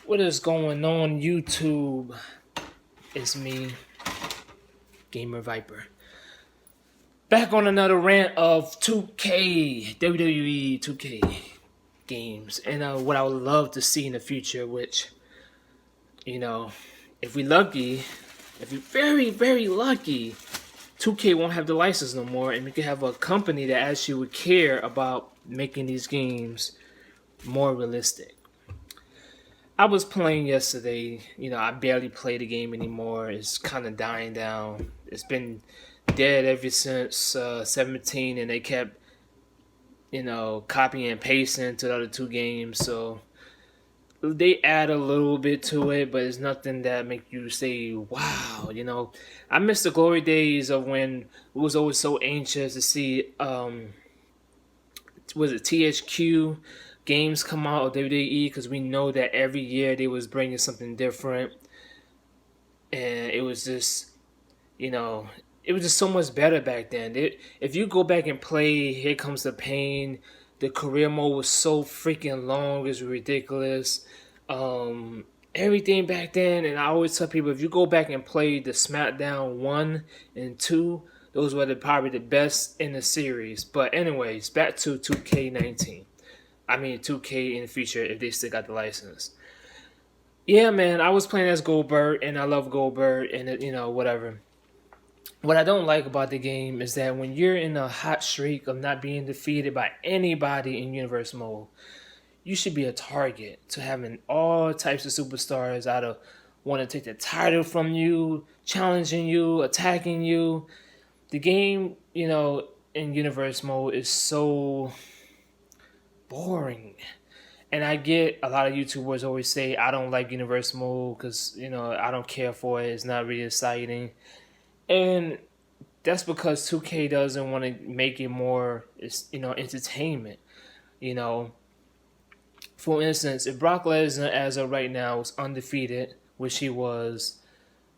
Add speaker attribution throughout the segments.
Speaker 1: What is going on, YouTube? It's me, Gamer Viper. Back on another rant of 2K, WWE 2K games, and what I would love to see in the future, which, you know, if we lucky, if we're very, very lucky, 2K won't have the license no more, and we could have a company that actually would care about making these games more realistic. I was playing yesterday. I barely play the game anymore. It's kind of dying down. It's been dead ever since 17, and they kept, copying and pasting to the other two games. So they add a little bit to it, but it's nothing that make you say, "Wow." I miss the glory days of when we was always so anxious to see. Was it THQ games come out of WWE, because we know that every year they was bringing something different, and it was just you know it was just so much better back then. If you go back and play Here Comes the Pain, the career mode was so freaking long, it's ridiculous. Everything back then, and I always tell people, if you go back and play the SmackDown 1 and 2, those were probably the best in the series. But anyways, back to 2K19. I mean 2K in the future, if they still got the license. Yeah, man, I was playing as Goldberg, and I love Goldberg, and whatever. What I don't like about the game is that when you're in a hot streak of not being defeated by anybody in Universe Mode, you should be a target to having all types of superstars out of want to take the title from you, challenging you, attacking you. The game, in Universe Mode is so boring. And I get a lot of YouTubers always say, I don't like Universe Mode because, I don't care for it. It's not really exciting. And that's because 2K doesn't want to make it more, entertainment. You know, for instance, if Brock Lesnar, as of right now, was undefeated, which he was,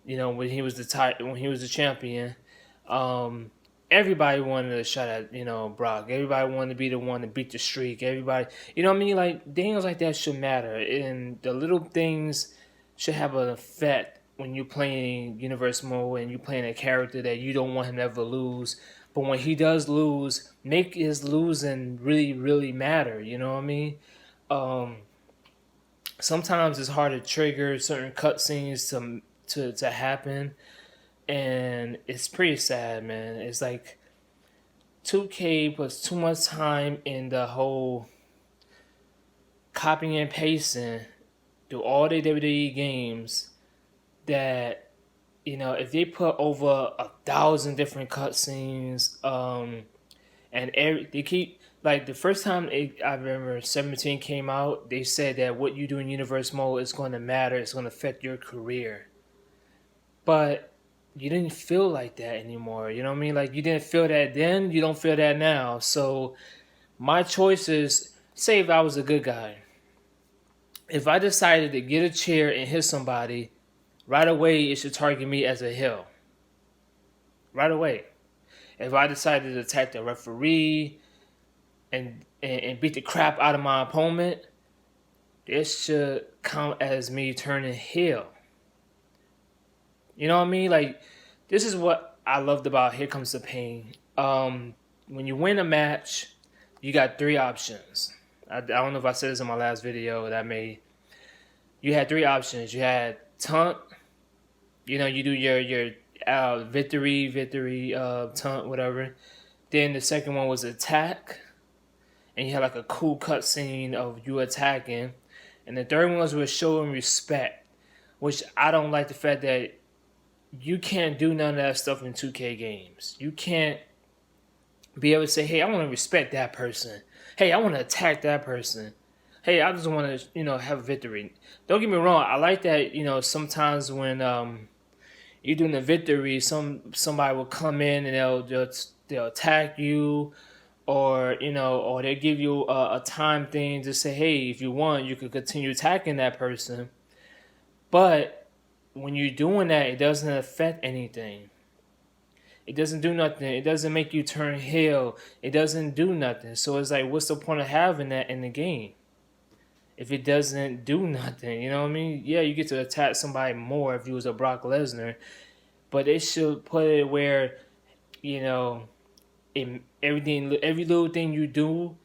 Speaker 1: when he was the champion, everybody wanted a shot at Brock. Everybody wanted to be the one to beat the streak. Everybody, you know what I mean? Like things like that should matter, and the little things should have an effect when you're playing Universe Mode and you're playing a character that you don't want him to ever lose. But when he does lose, make his losing really, really matter. You know what I mean? Um, Sometimes it's hard to trigger certain cutscenes to happen, and it's pretty sad, man. It's like 2K puts too much time in the whole copying and pasting through all the WWE games that if they put over 1,000 different cutscenes, and they keep like the first time I remember 17 came out, they said that what you do in Universe Mode is going to matter. It's going to affect your career, but you didn't feel like that anymore. You know what I mean? Like you didn't feel that then, you don't feel that now. So my choice is, say if I was a good guy, if I decided to get a chair and hit somebody, right away it should target me as a heel. Right away. If I decided to attack the referee and beat the crap out of my opponent, this should count as me turning heel. You know what I mean? Like, this is what I loved about Here Comes the Pain. When you win a match, you got three options. I don't know if I said this in my last video that I made. You had three options. You had taunt. You do your victory, taunt, whatever. Then the second one was attack, and you had like a cool cutscene of you attacking. And the third one was showing respect, which I don't like the fact that you can't do none of that stuff in 2K games. You can't be able to say, hey, I want to respect that person. Hey, I want to attack that person. Hey, I just want to, have a victory. Don't get me wrong. I like that, sometimes when you're doing the victory, somebody will come in and they'll attack you, or or they give you a time thing to say, hey, if you want, you could continue attacking that person. But when you're doing that, it doesn't affect anything. It doesn't do nothing. It doesn't make you turn heel. It doesn't do nothing. So it's like, what's the point of having that in the game? if it doesn't do nothing. You know what I mean? Yeah, you get to attack somebody more if you was a Brock Lesnar, but they should put it where, you know, every little thing you do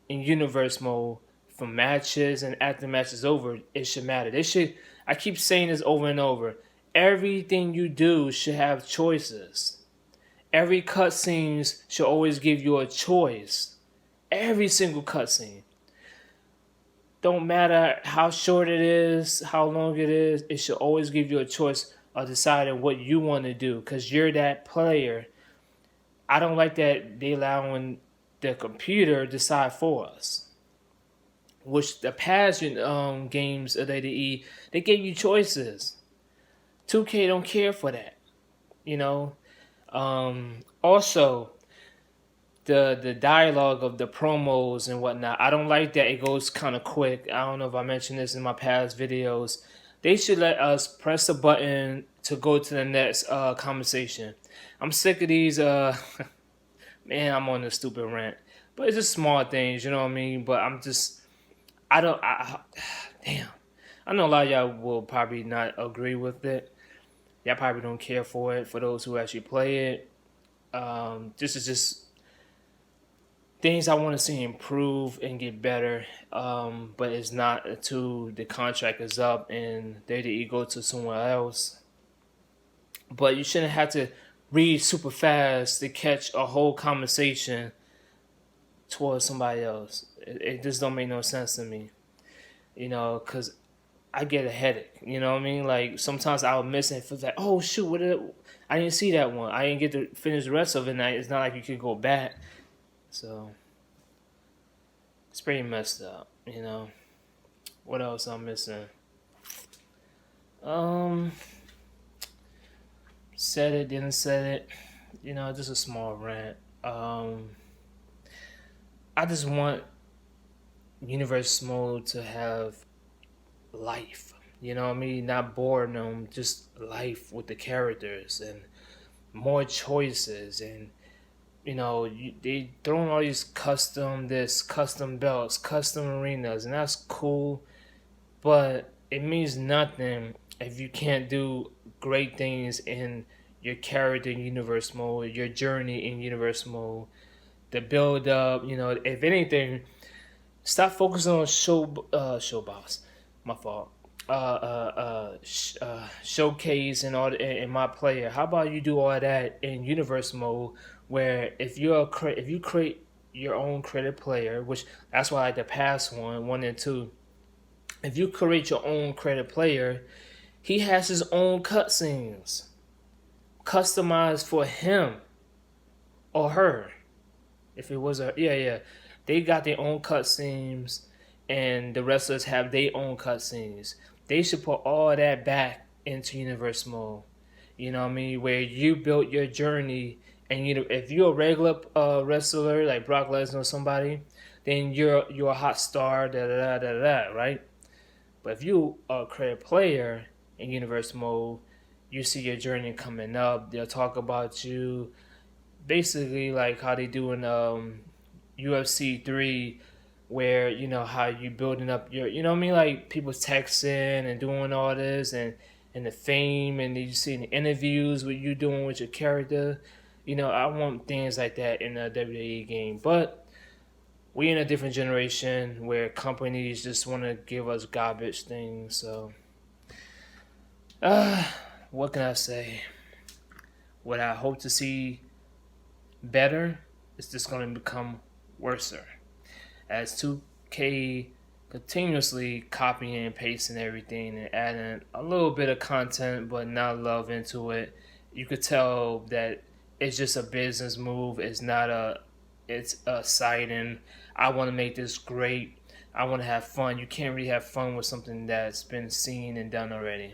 Speaker 1: in universe mode, from matches and after the match is over, it should matter. They should. I keep saying this over and over. Everything you do should have choices. Every cutscenes should always give you a choice. Every single cutscene. Don't matter how short it is, how long it is. It should always give you a choice of deciding what you want to do, because you're that player. I don't like that they allowing the computer decide for us. Which the past games of WWE, they gave you choices. 2K don't care for that, you know. Also, the dialogue of the promos and whatnot, I don't like that it goes kind of quick. I don't know if I mentioned this in my past videos. They should let us press a button to go to the next conversation. I'm sick of these. Man, I'm on a stupid rant, but it's just small things, you know what I mean. But I'm just, I don't. Damn, I know a lot of y'all will probably not agree with it. Y'all probably don't care for it. For those who actually play it, this is just things I want to see improve and get better. But it's not until the contract is up and they go to someone else. But you shouldn't have to read super fast to catch a whole conversation towards somebody else. It just don't make no sense to me, you know, because I get a headache. You know what I mean? Like sometimes I'll miss it. It feels like, oh shoot, I didn't see that one. I didn't get to finish the rest of it. And it's not like you could go back. So it's pretty messed up. You know. What else I'm missing? Said it, didn't said it. You know, just a small rant. I just want Universe Mode to have life. You know what I mean? Not boredom, just life with the characters and more choices. And, you know, they throwing all these custom belts, custom arenas, and that's cool. But it means nothing if you can't do great things in your character in Universe Mode, your journey in Universe Mode, the build up. You know, if anything, stop focusing on showbox. My fault. Showcase and all in my player. How about you do all that in Universe Mode, where if you create your own creative player, which that's why I like the past one and two. If you create your own creative player, he has his own cutscenes, customized for him or her. If it was they got their own cutscenes, and the wrestlers have their own cutscenes. They should put all that back into Universe Mode. You know what I mean? Where you built your journey, and if you're a regular wrestler like Brock Lesnar or somebody, then you're a hot star, right? But if you are a creative player in Universe Mode, you see your journey coming up. They'll talk about you, basically like how they do in UFC 3, where you know how you building up your, you know what I mean, like people texting and doing all this and the fame, and you see in the interviews what you doing with your character. You know, I want things like that in a WWE game, but we in a different generation where companies just want to give us garbage things. So, what can I say? What I hope to see better is just going to become worser as 2K continuously copying and pasting everything and adding a little bit of content but not love into it. You could tell that it's just a business move. It's a sighting. I want to make this great. I want to have fun. You can't really have fun with something that's been seen and done already.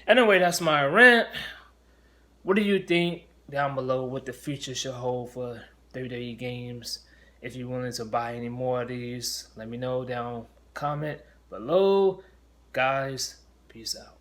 Speaker 1: Anyway, that's my rant. What do you think down below what the future should hold for WWE games? If you're willing to buy any more of these, let me know down comment below. Guys, peace out.